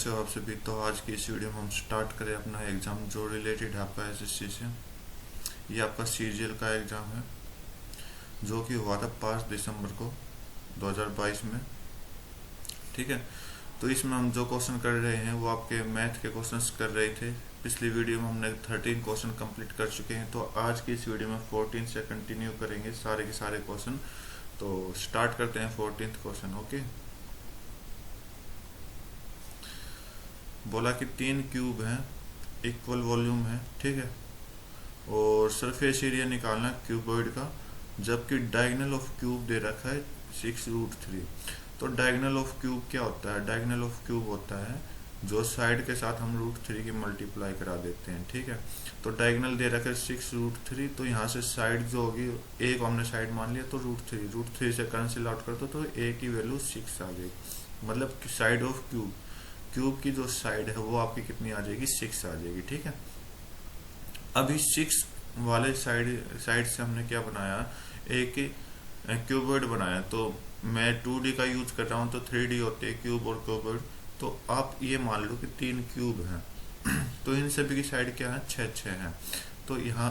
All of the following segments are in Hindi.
कैसे हो आप सभी। तो आज की इस वीडियो में हम स्टार्ट करें अपना एग्ज़ाम जो रिलेटेड है आपका एसएससी से। ये आपका सीजीएल का एग्ज़ाम है जो कि हुआ था 5 दिसंबर को 2022 में। ठीक है, तो इसमें हम जो क्वेश्चन कर रहे हैं वो आपके मैथ के क्वेश्चंस कर रहे थे। पिछली वीडियो में हमने 13 क्वेश्चन कंप्लीट कर चुके हैं, तो आज की इस वीडियो में 14 से कंटिन्यू करेंगे सारे के सारे क्वेश्चन। तो स्टार्ट करते हैं 14th क्वेश्चन। ओके, बोला कि 3 क्यूब हैं, इक्वल वॉल्यूम है, ठीक है, और सरफेस एरिया निकालना क्यूबॉइड का, जबकि डायगोनल ऑफ क्यूब दे रखा है 6√3। तो डायगोनल ऑफ क्यूब क्या होता है? डायगोनल ऑफ क्यूब होता है जो साइड के साथ हम √3 की मल्टीप्लाई करा देते हैं। ठीक है, तो डायगोनल दे रखा है 6√3, तो यहाँ से साइड जो होगी, एक हमने साइड मान लिया तो √3 से कैंसिल आउट कर दो तो ए की वैल्यू 6 आ जाएगी। मतलब साइड ऑफ क्यूब की जो साइड है वो आपकी कितनी आ जाएगी? 6 आ जाएगी। ठीक है, अभी 6 वाले साइड से हमने क्या बनाया? एक क्यूबॉइड बनाया। तो मैं 2D का यूज कर रहा हूँ, तो 3D होते हैं क्यूब और क्यूबॉइड। तो आप ये मान लो कि 3 क्यूब हैं तो इन सभी की साइड क्या है? 6 है। तो यहाँ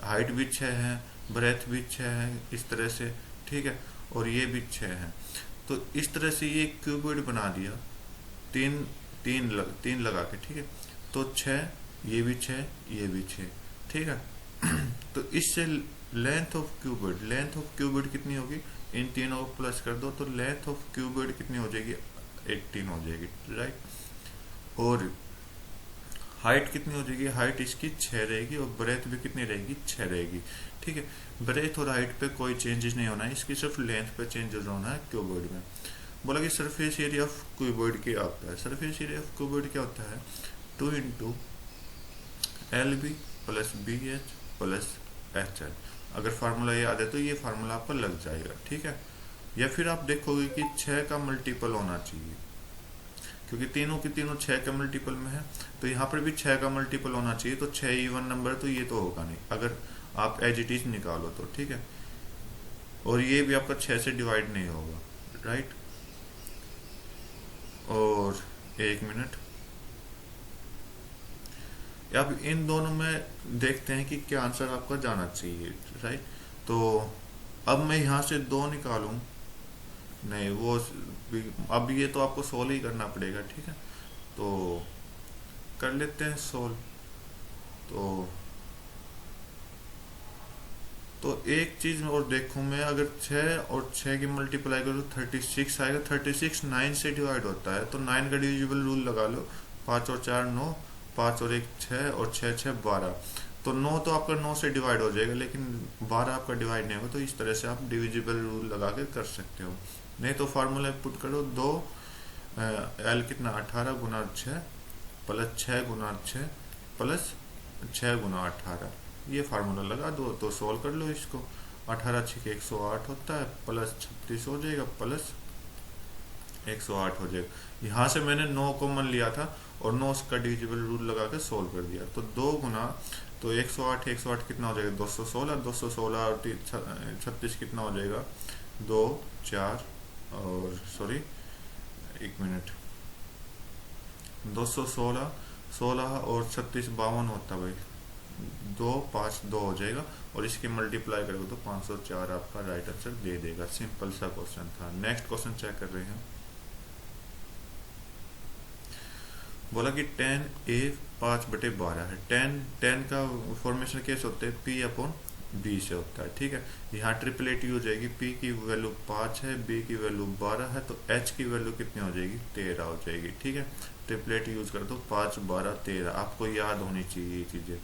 हाइट भी 6 है, ब्रेथ भी 6 है, इस तरह से। ठीक है, और ये भी 6 है। तो इस तरह से ये क्यूबॉइड बना दिया, तीन लगा के। ठीक है, तो 6, ये भी 6, ये भी 6। ठीक है तो इससे लेंथ ऑफ क्यूबॉइड कितनी होगी? इन तीनों को प्लस कर दो तो लेंथ ऑफ क्यूबॉइड कितनी हो जाएगी? 18 हो जाएगी, राइट। और हाइट कितनी हो जाएगी? हाइट इसकी 6 रहेगी, और ब्रेथ भी कितनी रहेगी? 6 रहेगी। ठीक है, ब्रेथ और हाइट पे कोई चेंजेस नहीं होना है, इसकी सिर्फ लेंथ पे चेंजेस होना है क्यूबॉइड में। बोला कि सरफेस एरिया ऑफ क्यूबॉइड क्या होता है? सरफेस एरिया ऑफ क्यूबॉइड क्या होता है? 2 into LB plus BH plus HL। अगर फार्मूला याद है तो ये फार्मूला आपको लग जाएगा। ठीक है, या फिर आप देखोगे कि 6 का मल्टीपल होना चाहिए, क्योंकि तीनों की तीनों 6 के मल्टीपल में है, तो यहाँ पर भी 6 का मल्टीपल होना चाहिए। तो 6 इवन नंबर, तो ये तो होगा नहीं अगर आप एज इट इज निकालो तो। ठीक है, और ये भी आपका 6 से डिवाइड नहीं होगा, राइट। और 1 मिनट, अब इन दोनों में देखते हैं कि क्या आंसर आपका जाना चाहिए, राइट। तो अब मैं यहाँ से 2 निकालूं, नहीं वो अब ये तो आपको सोल्व ही करना पड़ेगा। ठीक है, तो कर लेते हैं सोल्व। तो एक चीज और देखूं मैं, अगर 6 और 6 की मल्टीप्लाई करूँ 36 आएगा। 36 9 से डिवाइड होता है, तो 9 का डिविजिबल रूल लगा लो। 5 और 4 9, 5 और 1 6, और 6 6 12। तो 9 तो आपका 9 से डिवाइड हो जाएगा, लेकिन 12 आपका डिवाइड नहीं होगा। तो इस तरह से आप डिविजिबल रूल लगा के कर सकते हो। नहीं तो फार्मूला पुट करो, 2 L कितना 18 गुना 6 प्लस 6 गुना 6 प्लस 6 गुना 18। ये फार्मूला लगा दो तो सोल्व कर लो इसको। 18 6 108 होता है, प्लस 36 हो जाएगा, प्लस 108 हो जाएगा। यहाँ से मैंने 9 कॉमन लिया था और 9 का डिविजिबल रूल लगा के सोल्व कर दिया। तो 2 गुना, तो 108 कितना हो जाएगा? 216। 216 और 36 कितना हो जाएगा? 2 4 और सॉरी 1 मिनट, 216 16 और 36 52 होता भाई। 2 5 2 हो जाएगा, और इसकी मल्टीप्लाई करोगे तो 504 आपका राइट आंसर दे देगा। सिंपल सा क्वेश्चन था। नेक्स्ट क्वेश्चन चेक कर रहे हैं। बोला कि tan A 5/12 है। tan का फॉर्मेशन कैसे होता है? P/B से होता है। ठीक है, यहाँ ट्रिपलेट यूज हो जाएगी। P की वैल्यू 5 है, B की वैल्यू 12 है, तो H की वैल्यू कितनी हो जाएगी? 13 हो जाएगी। ठीक है, ट्रिपलेट यूज कर दो। 5 12 13, आपको याद होनी चाहिए ये चीजें।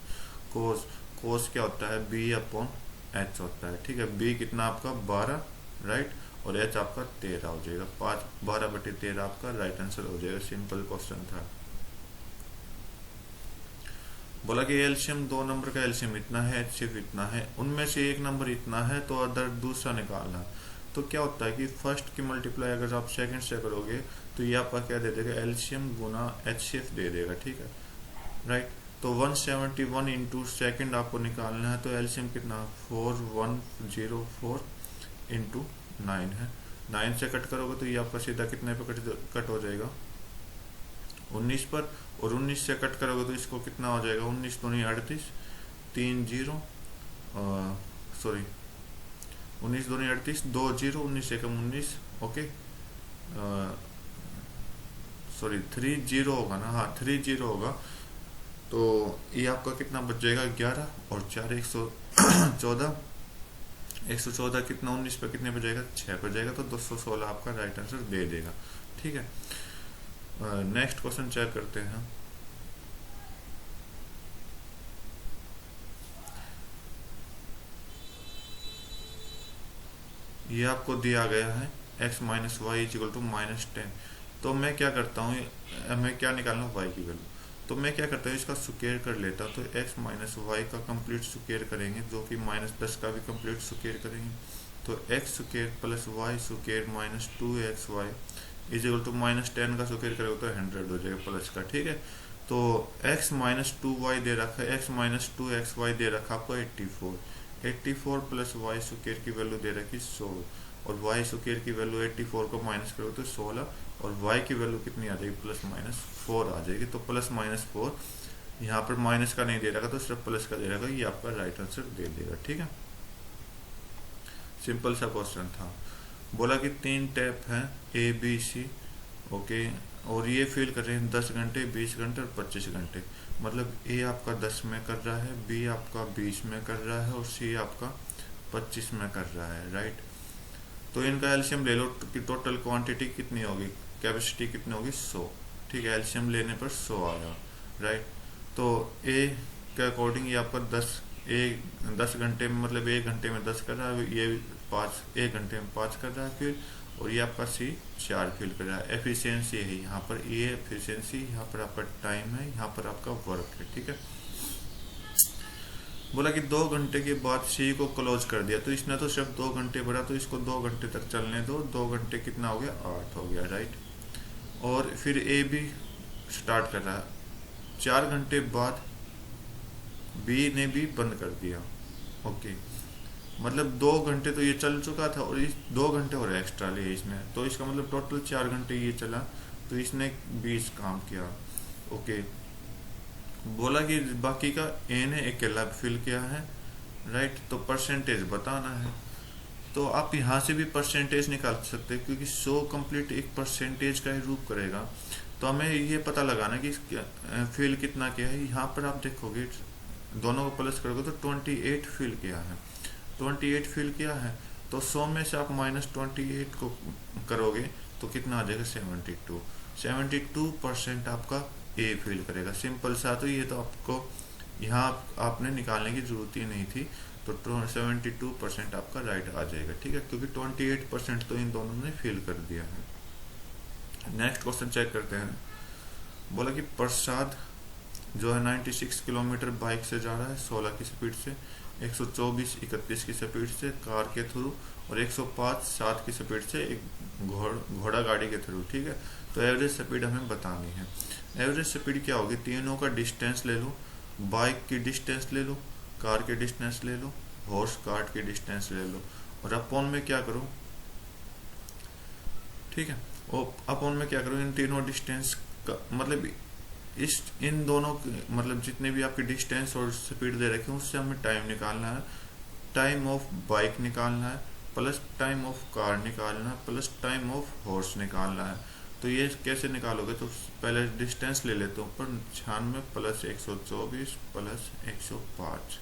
कोस क्या होता है? B/H होता है। ठीक है, B कितना आपका 12, राइट, और H आपका 13 हो जाएगा। 5 12/13 आपका राइट आंसर हो जाएगा। सिंपल क्वेश्चन था। बोला कि एलसीएम 2 नंबर का एलसीएम इतना है, एचसीएफ इतना है, उनमें से एक नंबर इतना है, तो अदर दूसरा निकालना। तो क्या होता है कि फर्स्ट की मल्टीप्लाई अगर आप सेकंड से करोगे तो ये आपका क्या दे देगा? एलसीएम गुना एचसीएफ दे देगा। ठीक है, राइट। तो 171 इंटू सेकेंड आपको निकालना है, तो एलसीएम कितना? 4104 इंटू 9 है। 9 से कट करोगे तो ये आपका सीधा कितने पे कट हो जाएगा? 19 पर, और 19 से कट करोगे तो इसको कितना हो जाएगा, 19 दूनी 38, 3 जीरो, सॉरी 19 दूनी 38, 2 जीरो, 19 एकम 19, ओके, सॉरी 3 जीरो होगा ना, हाँ 3 जीरो होगा। तो ये आपका कितना बच जाएगा, 11, और 4 114, 114 कितना 19 पे कितने पर जाएगा, 6 पर जाएगा, तो 216 आपका राइट आंसर दे देगा। ठीक है, नेक्स्ट क्वेश्चन चेक करते हैं। ये आपको दिया गया है x minus y is equal to -10। तो मैं क्या करता हूँ, मैं क्या निकालना y की वैल्यू, तो मैं क्या करता हूँ इसका स्क्वायर कर लेता हूँ। तो x माइनस वाई का कंप्लीट स्क्वायर करेंगे, जो कि -10 का भी कंप्लीट स्क्वायर करेंगे। तो x square plus y square minus 2xy is equal to -10 का स्क्वायर करेगा तो 100 हो जाएगा प्लस का। ठीक है, तो x माइनस 2y दे रखा है, x माइनस 2xy दे रखा आपको 84, 84 प्लस वाई स्क्वायर की वैल्यू दे रखी 100, और वाई स्क्वायर की वैल्यू 84 को माइनस करो तो 16, और वाई की वैल्यू कितनी आ जाएगी, +-4 आ जाएगी। तो +-4 यहाँ पर माइनस का नहीं दे रखा तो सिर्फ प्लस का दे रखा, ये आपका राइट आंसर दे देगा। ठीक है, सिंपल सा क्वेश्चन था। बोला कि 3 टैप हैं ए बी सी, ओके, और ये फिल कर रहे हैं 10 घंटे, 20 घंटे और 25 घंटे। मतलब ए आपका 10 में कर रहा है, बी आपका 20 में कर रहा है, और सी आपका 25 में कर रहा है, राइट। तो इनका एलसीएम ले लो कि टोटल क्वांटिटी कितनी होगी, कैपेसिटी कितनी होगी, 100। ठीक है, एलसीएम लेने पर 100 आया, राइट। तो ए के अकॉर्डिंग ये आपका 10 घंटे में, मतलब 1 घंटे में 10 कर रहा है, ये 1 घंटे में 5 कर रहा है फिर, और ये आपका सी 4 फिल कर रहा है। एफिशिएंसी है यहाँ पर, ये एफिशिएंसी, यहाँ पर आपका टाइम है, यहाँ पर आपका वर्क है। ठीक है, बोला कि 2 घंटे के बाद सी को क्लोज कर दिया, तो इसने तो सिर्फ 2 घंटे भरा, तो इसको 2 घंटे तक चलने दो। 2 घंटे कितना हो गया, 8 हो गया, राइट। और फिर ए भी स्टार्ट कर रहा है, 4 घंटे बाद बी ने भी बंद कर दिया, ओके। मतलब 2 घंटे तो ये चल चुका था, और इस 2 घंटे और एक्स्ट्रा लिए इसने, तो इसका मतलब टोटल 4 घंटे ये चला, तो इसने 20 काम किया, ओके। बोला कि बाकी का ए ने अकेला फिल किया है, राइट। तो परसेंटेज बताना है, तो आप यहाँ से भी परसेंटेज निकाल सकते हैं, क्योंकि 100 कंप्लीट एक परसेंटेज का ही रूप करेगा। तो हमें ये पता लगाना कि फिल कितना किया है। यहाँ पर आप देखोगे दोनों को प्लस करोगे तो 28 फिल किया है, 28 फिल किया है। तो 100 में से आप -28 को करोगे तो कितना आ जाएगा, 72% आपका ए फिल करेगा। सिंपल सा, तो ये तो आपको यहाँ आपने निकालने की जरूरत ही नहीं थी। तो 72% आपका राइट आ जाएगा। ठीक है, क्योंकि 28% तो इन दोनों ने फिल कर दिया है। नेक्स्ट क्वेश्चन चेक करते हैं। बोला कि प्रसाद जो है 96 किलोमीटर बाइक से जा रहा है 16 की स्पीड से, 124 31 की स्पीड से कार के थ्रू, और 105 7 की स्पीड से एक घोड़ा गाड़ी के थ्रू। ठीक है, तो एवरेज स्पीड हमें बतानी है। एवरेज स्पीड क्या होगी, तीनों का डिस्टेंस ले लो, बाइक की डिस्टेंस ले लो, कार की डिस्टेंस ले लो, हॉर्स कार्ट की डिस्टेंस ले लो, और अपॉन में क्या करो, ठीक है, और अपॉन में क्या करो, इन तीनों डिस्टेंस का मतलब इन दोनों मतलब जितने भी आपके डिस्टेंस और स्पीड दे रखे हैं उससे हमें टाइम निकालना है। टाइम ऑफ बाइक निकालना है, प्लस टाइम ऑफ कार निकालना है, प्लस टाइम ऑफ हॉर्स निकालना है। तो ये कैसे निकालोगे, तो पहले डिस्टेंस ले लेते हैं, पर 96 प्लस 124 प्लस 105,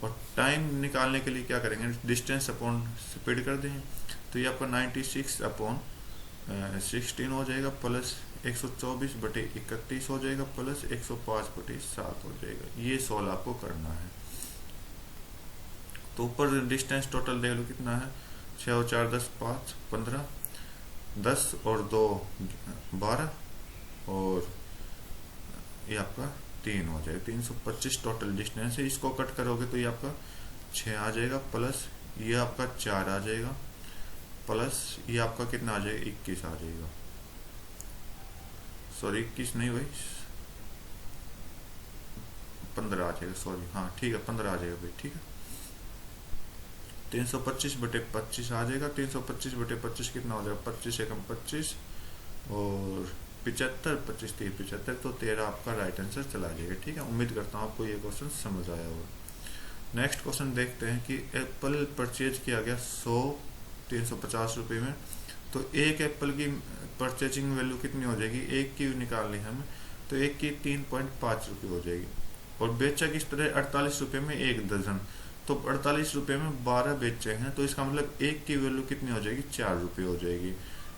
और टाइम निकालने के लिए क्या करेंगे, डिस्टेंस अपॉन स्पीड कर देंगे। तो ये आपका 96 अपॉन 16 हो जाएगा, प्लस 124/31 हो जाएगा, प्लस 105/7 हो जाएगा। ये 16 आपको करना है। तो ऊपर डिस्टेंस टोटल देख लो कितना है, 6 और 4 10 5 15, 10 और 2 12, और ये आपका 3 हो जाएगा, 325 टोटल डिस्टेंस है। इसको कट करोगे तो ये आपका 6 आ जाएगा, प्लस ये आपका 4 आ जाएगा, प्लस ये आपका कितना आ जाएगा, 21 आ जाएगा। सॉरी 21 नहीं भाई, 15 आ जाएगा, सॉरी, हाँ ठीक है 15 आ जाएगा भाई। ठीक है, 325/25 आ जाएगा। 325/25 कितना हो जाएगा, 25 एकम 25, और 75, 25, 30, 75, तो 13 आपका राइट आंसर चला जाएगा। ठीक है, उम्मीद करता हूँ आपको ये क्वेश्चन समझ आया होगा। नेक्स्ट क्वेश्चन देखते हैं कि एप्पल परचेज किया गया 100 350 रुपये में, तो एक एप्पल की परचेजिंग वैल्यू कितनी हो जाएगी, एक की निकालनी है हमें, तो एक की 3.5 रुपये हो जाएगी। और बेचा किस तरह 48 रुपये में एक दर्जन, तो 48 रुपये में 12 बेचे हैं, तो इसका मतलब एक की वैल्यू कितनी हो जाएगी, 4 रुपये हो जाएगी।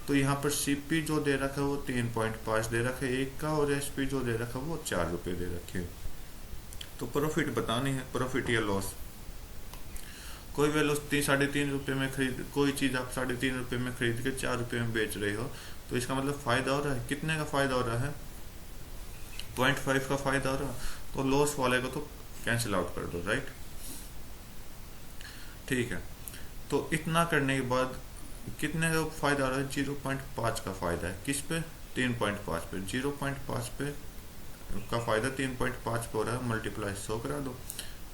तो यहाँ पर सीपी जो दे रखा है वो 3.5 दे रखा है एक का, और एसपी जो दे रखा है वो 4 रुपये दे रखे हैं। तो प्रॉफिट बतानी है, प्रॉफिट या लॉस। कोई वैल्यू 3.5 रुपये में खरीद, कोई चीज आप 3.5 रुपये में खरीद के 4 रुपये में बेच रहे हो, तो इसका मतलब फायदा हो रहा है। कितने का फायदा हो रहा है, 0.5 का फायदा हो रहा है। तो लॉस वाले को तो कैंसिल आउट कर दो, राइट। ठीक है, तो इतना करने के बाद कितने का फायदा हो रहा है, 0.5 का फायदा है। किस पे, 3.5 पे। 0.5 पे का फायदा 3.5 पे हो रहा है, मल्टीप्लाई 100 करा दो,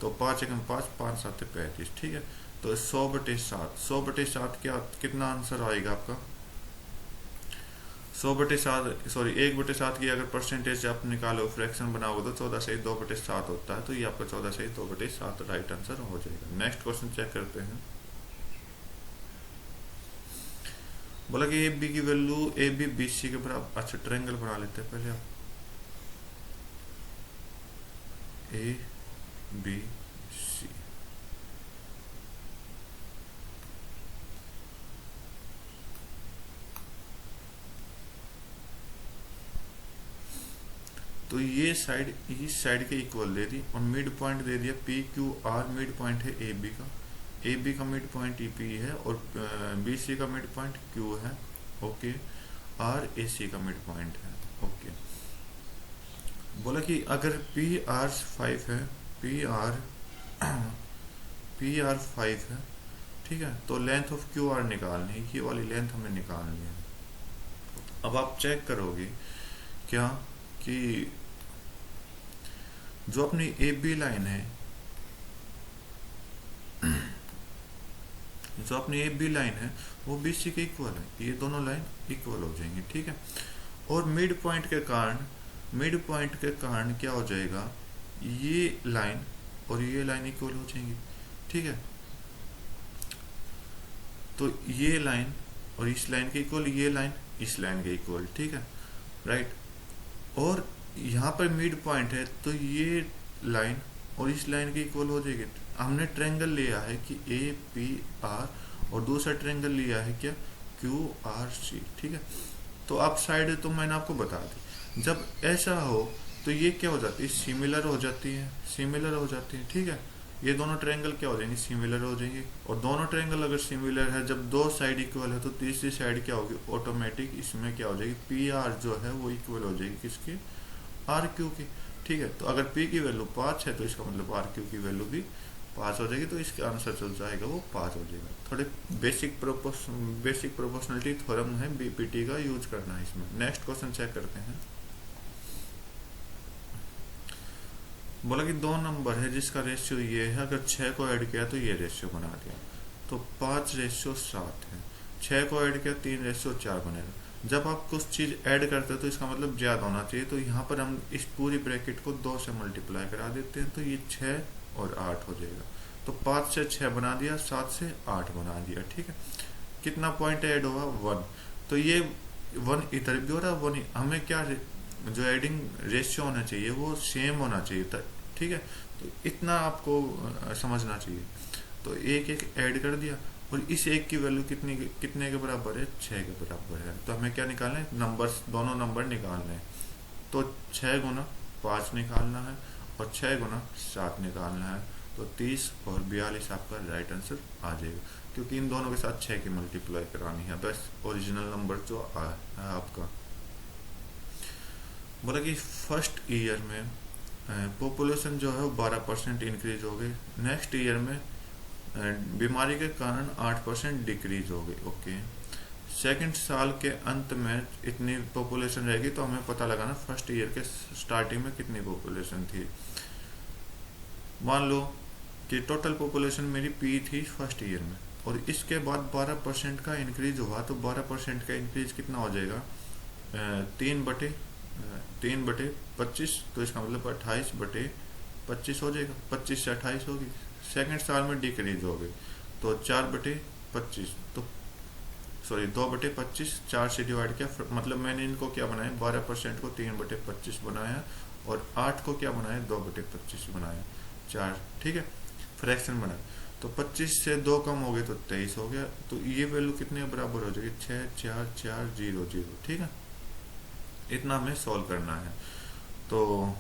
तो 5 एकम 5, 5 7 35। ठीक है, तो 100/7, 100/7 क्या कितना आंसर आएगा आपका, 100/7 सॉरी 1/7 की अगर परसेंटेज आप निकालो, फ्रैक्शन बनाओगे तो 14 से 2/7 होता है, तो ये आपका 14 से 2/7 राइट आंसर हो जाएगा। नेक्स्ट क्वेश्चन चेक करते हैं। बोला कि ए बी की value A B B C के बराबर, अच्छा ट्रायंगल बना लेते हैं पहले आप, ए बी सी। तो ये साइड इस साइड के इक्वल दे दी, और मिड पॉइंट दे दिया P Q R, mid point है ए बी का, ए बी का मिड पॉइंट ई पी है, और बी सी का मिड पॉइंट क्यू है, ओके, आर ए सी का मिड पॉइंट है, ओके। बोला कि अगर पी आर 5 है, पी आर 5 है, ठीक है, तो लेंथ ऑफ क्यू आर निकालनी है, ये वाली लेंथ हमें निकालनी है। अब आप चेक करोगे क्या कि जो अपनी ए बी लाइन है, जो अपनी ए बी लाइन है वो बी सी के इक्वल है, ये दोनों लाइन इक्वल हो जाएंगी। ठीक है, और मिड पॉइंट के कारण क्या हो जाएगा, ये लाइन और ये लाइन इक्वल हो जाएंगी। ठीक है, तो ये लाइन और इस लाइन के इक्वल, ये लाइन इस लाइन के इक्वल। ठीक है, राइट। और यहाँ पर मिड पॉइंट है, तो ये लाइन और इस लाइन के इक्वल हो जाएगी। हमने ट्रायंगल लिया है कि ए पी आर, और दूसरा ट्रायंगल लिया है क्या, क्यू आर सी। ठीक है, तो आप साइड तो मैंने आपको बता दी, जब ऐसा हो तो ये क्या हो जाती है, सिमिलर हो जाती है, सिमिलर हो जाती है। ठीक है, ये दोनों ट्रायंगल क्या हो जाएंगे, सिमिलर हो जाएंगे। और दोनों ट्रायंगल अगर सिमिलर है, जब दो साइड इक्वल है, तो तीसरी साइड क्या होगी, ऑटोमेटिक इसमें क्या हो जाएगी, पी आर जो है वो इक्वल हो जाएगी किसकी, आर क्यू की। ठीक है, तो अगर पी की वैल्यू 5 है, तो इसका मतलब आर क्यू की वैल्यू भी 5 हो जाएगी, तो इसका आंसर चल जाएगा वो 5 हो जाएगा। थोड़े बेसिक प्रोपोर्शनलिटी थ्योरम है बीपीटी का, यूज करना है इसमें। नेक्स्ट क्वेश्चन चेक करते हैं। बोला कि 2 नंबर है जिसका रेशियो ये है, अगर 6 को ऐड किया तो ये रेशियो बना दिया, तो 5:7 है। 6 को ऐड किया 3:4 बनेगा। जब आप कुछ चीज ऐड करते हो तो इसका मतलब ज्यादा होना चाहिए, तो यहाँ पर हम इस पूरी ब्रैकेट को 2 से मल्टीप्लाई करा देते हैं, तो ये 6 और 8 हो जाएगा। तो 5 से 6 बना दिया, 7 से 8 बना दिया। ठीक है, कितना पॉइंट ऐड होगा, 1। तो ये 1 इधर भी हो रहा है, 1 हमें क्या जो एडिंग रेशियो होना चाहिए वो सेम होना चाहिए था। ठीक है, तो इतना आपको समझना चाहिए। तो एक ऐड कर दिया, और इस एक की वैल्यू कितने के बराबर है, 6 के बराबर है। तो हमें क्या निकालना है, नंबर्स, दोनों नंबर निकालने हैं। तो 6 गुना 5 निकालना है, और 6 गुना 7 निकालना है। तो 30 और 42 आपका राइट आंसर आ जाएगा, क्योंकि इन दोनों के साथ 6 की मल्टीप्लाई करानी है, बस ओरिजिनल नंबर जो है आपका। बोला कि फर्स्ट ईयर में पॉपुलेशन जो है वो 12% इंक्रीज हो गई, नेक्स्ट ईयर में बीमारी के कारण 8% डिक्रीज हो गई। ओके, सेकंड साल के अंत में इतनी पॉपुलेशन रहेगी, तो हमें पता लगाना फर्स्ट ईयर के स्टार्टिंग में कितनी पॉपुलेशन थी। मान लो कि टोटल पॉपुलेशन मेरी पी थी फर्स्ट ईयर में, और इसके बाद 12% का इंक्रीज हुआ, तो 12% का इंक्रीज कितना हो जाएगा, 3/25, तो इसका मतलब 28/25 हो जाएगा, 25 से 28 होगी, सेकंड साल में डिक्रीज हो गई, तो 4/25, तो सॉरी 2/25, 4 से डिवाइड किया, मतलब मैंने इनको क्या बनाया, 12% को 3/25 बनाया और 8 को क्या बनाया, 2/25 बनाया, 4, ठीक है, फ्रैक्शन बनाया। तो 25 से 2 कम हो गए तो 23 हो गया, तो ये वैल्यू कितने बराबर हो जाएगी, 6 4 4 0 0, ठीक है, इतना हमें सॉल्व करना है। तो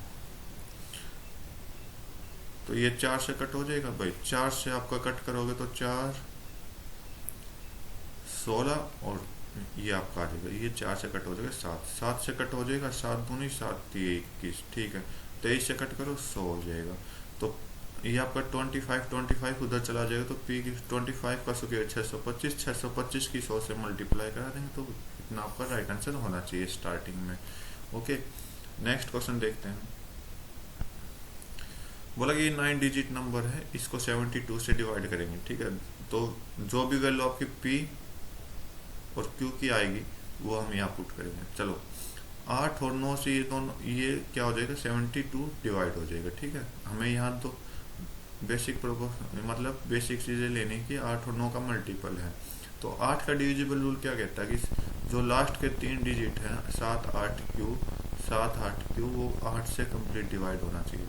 ये 4 से कट हो जाएगा भाई, 4 से आपका कट करोगे तो 4 16, और ये आपका आ जाएगा, ये 4 से कट हो जाएगा 7, 7 से कट हो जाएगा 7 दूनी 7 21, ठीक है, 23 से कट करो 100 हो जाएगा। तो ये आपका 25 उधर चला जाएगा, तो पी की 25 का स्क्वायर 625 की 100 से मल्टीप्लाई करा देंगे, तो इतना आपका राइट आंसर होना चाहिए स्टार्टिंग में। ओके, नेक्स्ट क्वेश्चन देखते हैं। बोला कि ये 9 डिजिट नंबर है, इसको 72 से डिवाइड करेंगे, ठीक है, तो जो भी वैल्यू आपकी पी और क्यू की आएगी वो हम यहाँ पुट करेंगे। चलो 8 और 9 से ये दोनों, ये क्या हो जाएगा, 72 डिवाइड हो जाएगा, ठीक है, हमें यहाँ तो बेसिक मतलब बेसिक चीज़ें लेने की, 8 और 9 का मल्टीपल है, तो 8 का डिविजिबल रूल क्या कहता है कि जो लास्ट के 3 डिजिट हैं 7 8 क्यू वो 8 से कंप्लीट डिवाइड होना चाहिए।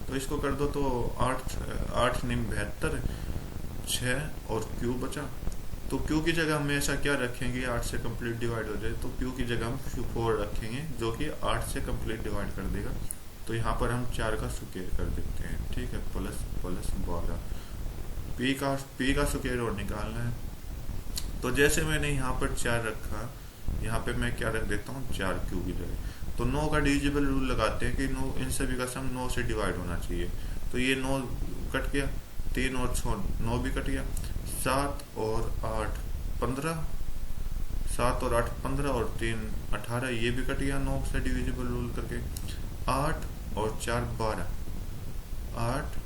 तो इसको कर दो, तो 8 9 72, 6 और क्यू बचा, तो क्यू की जगह हम ऐसा क्या रखेंगे, 8 से कंप्लीट डिवाइड हो जाए, तो क्यू की जगह हम 4 रखेंगे जो कि 8 से कंप्लीट डिवाइड कर देगा। तो यहाँ पर हम 4 का स्क्वायर कर देते हैं, ठीक है, प्लस 12, पी का स्क्वायर और निकालना है। तो जैसे मैंने यहाँ पर 4 रखा, यहाँ पे मैं क्या रख देता हूँ, 4 क्यू की जगह। तो 9 का डिविजिबल रूल लगाते हैं कि 9 इन सभी का सम 9 से डिवाइड होना चाहिए, तो ये 9 कट गया, 3 और 6 9 भी कट गया, 7 और 8 15, 7 और 8 15 और 3 18, ये भी कट गया 9 से डिविजिबल रूल करके। 8 और 4 12, 8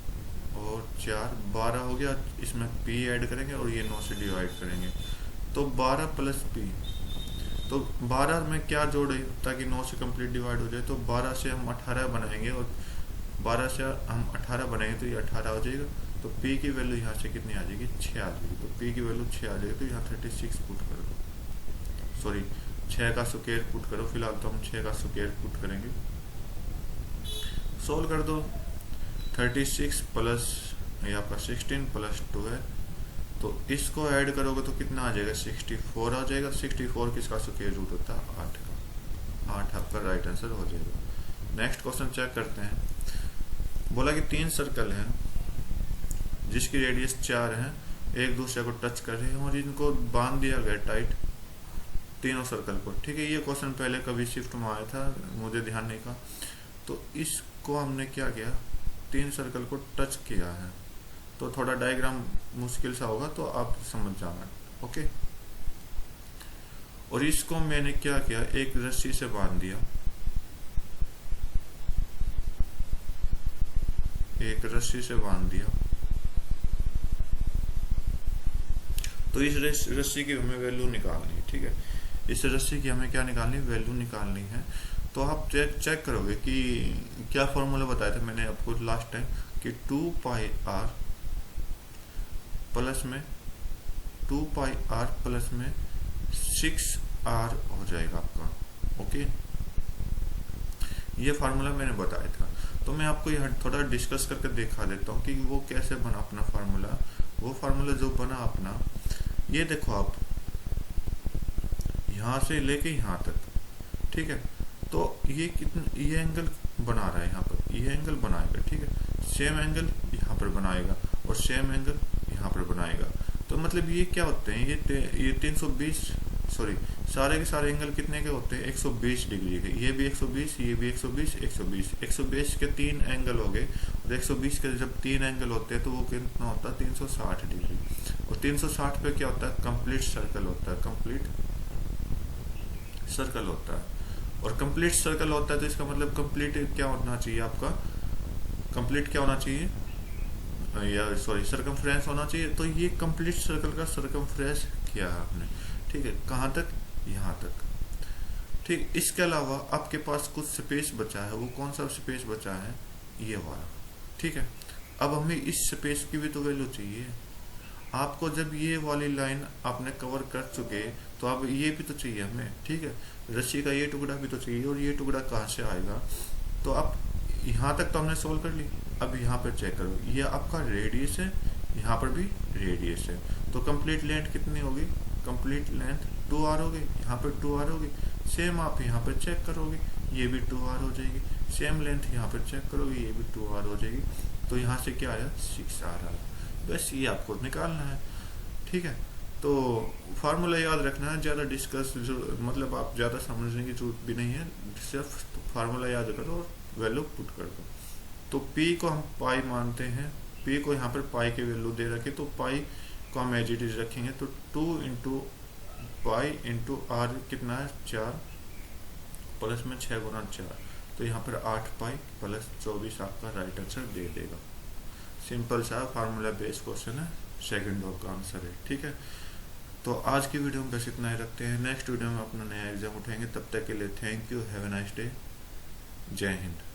और 4 12 हो गया, इसमें p ऐड करेंगे और ये 9 से डिवाइड करेंगे, तो 12 प्लस p, तो 12 में क्या जोड़े ताकि 9 से कंप्लीट डिवाइड हो जाए, तो 12 से हम 18 बनाएंगे, और 12 से हम 18 बनाएंगे तो ये 18 हो जाएगा, तो p की वैल्यू यहाँ से कितनी आ जाएगी, 6 आ जाएगी, तो p की वैल्यू 6 आ जाएगी, तो यहाँ 36 पुट कर दो, सॉरी 6 का स्क्वायर पुट करो, फिलहाल तो हम 6 का स्क्वायर पुट करेंगे, सोल्व कर दो, 36 प्लस ये आपका 16 प्लस 2 है, तो इसको ऐड करोगे तो कितना आ जाएगा, 64 आ जाएगा, 64 किसका स्क्वायर रूट होता है, 8 का, 8 आपका राइट आंसर हो जाएगा। नेक्स्ट क्वेश्चन चेक करते हैं। बोला कि 3 सर्कल हैं जिसकी रेडियस 4 है, एक दूसरे को टच कर रहे हैं और इनको बांध दिया गया टाइट, तीनों सर्कल को, ठीक है, ये क्वेश्चन पहले कभी शिफ्ट में आया था, मुझे ध्यान नहीं का, तो इसको हमने क्या किया, 3 सर्कल को टच किया है, तो थोड़ा डायग्राम मुश्किल सा होगा, तो आप समझ जाना, ओके। और इसको मैंने क्या किया, एक रस्सी से बांध दिया, एक रस्सी से बांध दिया, तो इस रस्सी की हमें वैल्यू निकालनी है, ठीक है, इस रस्सी की हमें क्या निकालनी, वैल्यू निकालनी है। तो आप चेक करोगे कि क्या फॉर्मूला बताया था मैंने आपको लास्ट टाइम, कि 2πr प्लस में 2πr प्लस में 6r हो जाएगा आपका, ओके, ये फार्मूला मैंने बताया था। तो मैं आपको यहाँ थोड़ा डिस्कस करके दिखा देता हूँ कि वो कैसे बना अपना फार्मूला। वो फार्मूला जो बना अपना, ये देखो आप, यहाँ से लेके यहाँ तक, ठीक है, तो ये कितना, ये एंगल बना रहा है यहाँ पर, ये एंगल बनाएगा, ठीक है, सेम एंगल यहाँ पर बनाएगा और सेम एंगल यहाँ पर बनाएगा, तो मतलब ये क्या होते हैं, ये 320, सॉरी सारे के सारे एंगल कितने के होते हैं, 120 डिग्री के, ये भी 120, ये भी 120, 120, 120 के 3 एंगल हो गए, और 120 के जब 3 एंगल होते हैं तो वो कितना होता है, 360 डिग्री, और 360 पे क्या होता है, कंप्लीट सर्कल होता है, कंप्लीट सर्कल होता है, और कंप्लीट सर्कल होता है, तो इसका मतलब कंप्लीट क्या होना चाहिए आपका, कंप्लीट क्या होना चाहिए, या सॉरी सरकमफ्रेंस होना चाहिए। तो ये कंप्लीट सर्कल का सरकमफ्रेंस किया है आपने, ठीक है, कहाँ तक, यहाँ तक, ठीक, इसके अलावा आपके पास कुछ स्पेस बचा है, वो कौन सा स्पेस बचा है, ये वाला। ठीक है, अब हमें इस स्पेस की भी तो वैल्यू चाहिए। आपको जब ये वाली लाइन आपने कवर कर चुके तो अब ये भी तो चाहिए हमें। ठीक है, रस्सी का ये टुकड़ा भी तो चाहिए, और ये टुकड़ा कहाँ से आएगा। तो अब यहाँ तक तो हमने सोल्व कर ली। अब यहाँ पर चेक करो, ये आपका रेडियस है, यहाँ पर भी रेडियस है, तो कंप्लीट लेंथ कितनी होगी, कंप्लीट लेंथ 2r होगी, यहाँ पर 2r होगी। सेम आप यहाँ पर चेक करोगे, ये भी 2r हो जाएगी। सेम लेंथ यहाँ पर चेक करोगे, ये भी 2r हो जाएगी। तो यहाँ से क्या आया, 6r आया। बस ये आपको निकालना है। ठीक है, तो फार्मूला याद रखना है, ज़्यादा डिस्कस जो मतलब आप ज़्यादा समझने की जरूरत भी नहीं है, सिर्फ फार्मूला याद करो और वैल्यू पुट कर दो। तो p को हम पाई मानते हैं, p को यहाँ पर पाई की वैल्यू दे रखी, तो पाई को हम एज इट इज रखेंगे। तो 2 इंटू पाई इंटू आर कितना है, 4 प्लस में 6 गुना 4, तो यहाँ पर 8 पाई प्लस 24 आपका राइट आंसर दे देगा। सिंपल सा फार्मूला बेस्ड क्वेश्चन है, सेकंड डॉग का आंसर है। ठीक है, तो आज की वीडियो में बस इतना ही रखते हैं। नेक्स्ट वीडियो में अपना नया एग्जाम उठाएंगे, तब तक के लिए thank you, have a nice day, जय हिंद।